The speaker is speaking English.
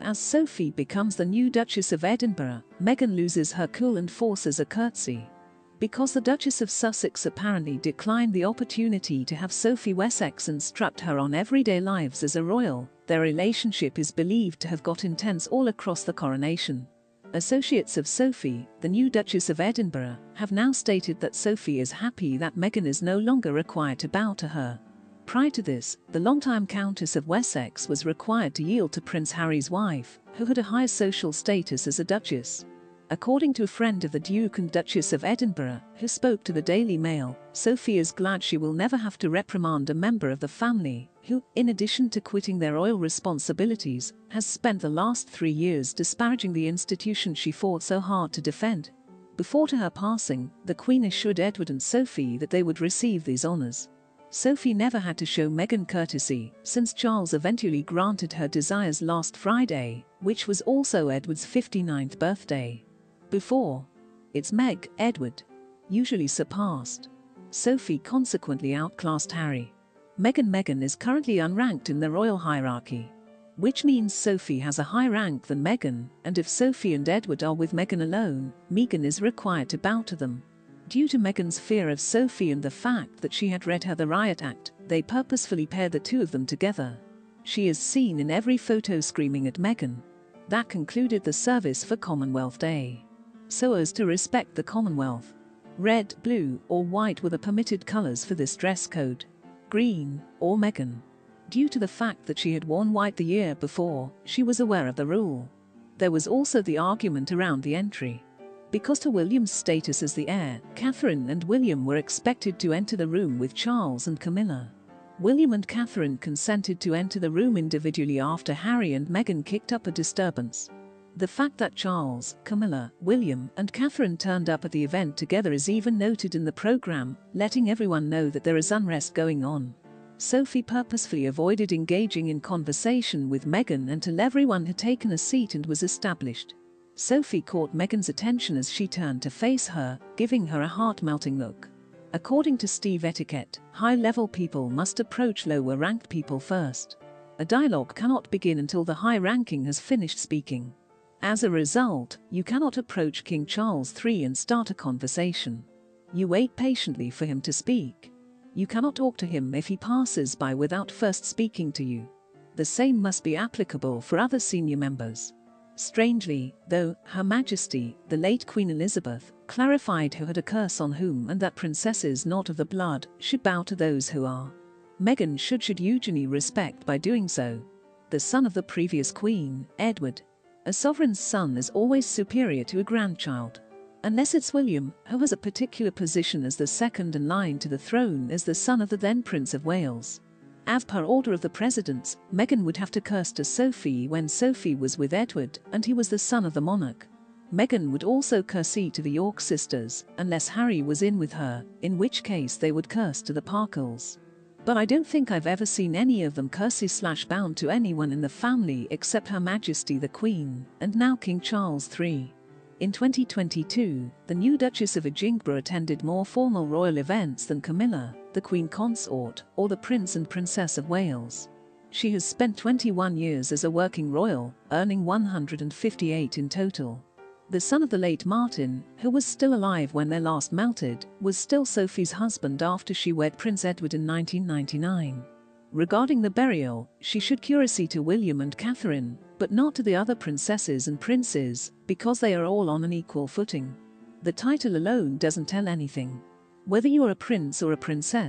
As Sophie becomes the new Duchess of Edinburgh, Meghan loses her cool and forces a curtsy. Because the Duchess of Sussex apparently declined the opportunity to have Sophie Wessex instruct her on everyday lives as a royal, their relationship is believed to have got intense all across the coronation. Associates of Sophie, the new Duchess of Edinburgh, have now stated that Sophie is happy that Meghan is no longer required to bow to her. Prior to this, the longtime Countess of Wessex was required to yield to Prince Harry's wife, who had a higher social status as a duchess. According to a friend of the Duke and Duchess of Edinburgh, who spoke to the Daily Mail, Sophie is glad she will never have to reprimand a member of the family, who, in addition to quitting their royal responsibilities, has spent the last 3 years disparaging the institution she fought so hard to defend. Before her passing, the Queen assured Edward and Sophie that they would receive these honours. Sophie never had to show Meghan courtesy, since Charles eventually granted her desires last Friday, which was also Edward's 59th birthday. Before, it's Meg, Edward, usually surpassed. Sophie consequently outclassed Harry. Meghan is currently unranked in the royal hierarchy, which means Sophie has a higher rank than Meghan, and if Sophie and Edward are with Meghan alone, Meghan is required to bow to them. Due to Meghan's fear of Sophie and the fact that she had read her the Riot Act, they purposefully paired the two of them together. She is seen in every photo screaming at Meghan. That concluded the service for Commonwealth Day. So as to respect the Commonwealth, red, blue, or white were the permitted colours for this dress code. Green, or Meghan. Due to the fact that she had worn white the year before, she was aware of the rule. There was also the argument around the entry. Because to William's status as the heir, Catherine and William were expected to enter the room with Charles and Camilla. William and Catherine consented to enter the room individually after Harry and Meghan kicked up a disturbance. The fact that Charles, Camilla, William, and Catherine turned up at the event together is even noted in the programme, letting everyone know that there is unrest going on. Sophie purposefully avoided engaging in conversation with Meghan until everyone had taken a seat and was established. Sophie caught Meghan's attention as she turned to face her, giving her a heart-melting look. According to Steve etiquette, high-level people must approach lower-ranked people first. A dialogue cannot begin until the high-ranking has finished speaking. As a result, you cannot approach King Charles III and start a conversation. You wait patiently for him to speak. You cannot talk to him if he passes by without first speaking to you. The same must be applicable for other senior members. Strangely, though, Her Majesty, the late Queen Elizabeth, clarified who had a curse on whom and that princesses not of the blood should bow to those who are. Meghan should Eugenie respect by doing so. The son of the previous queen, Edward. A sovereign's son is always superior to a grandchild. Unless it's William, who has a particular position as the second in line to the throne as the son of the then Prince of Wales. As per order of the presidents, Meghan would have to curse to Sophie when Sophie was with Edward and he was the son of the monarch. Meghan would also curtsy to the York sisters, unless Harry was in with her, in which case they would curse to the Parkles. But I don't think I've ever seen any of them curtsy/bow to anyone in the family except Her Majesty the Queen, and now King Charles III. In 2022, the new Duchess of Edinburgh attended more formal royal events than Camilla, the Queen Consort, or the Prince and Princess of Wales. She has spent 21 years as a working royal, earning 158 in total. The son of the late Martin, who was still alive when they last melted, was still Sophie's husband after she wed Prince Edward in 1999. Regarding the burial, she should courtesy to William and Catherine, but not to the other princesses and princes, because they are all on an equal footing. The title alone doesn't tell anything. Whether you are a prince or a princess,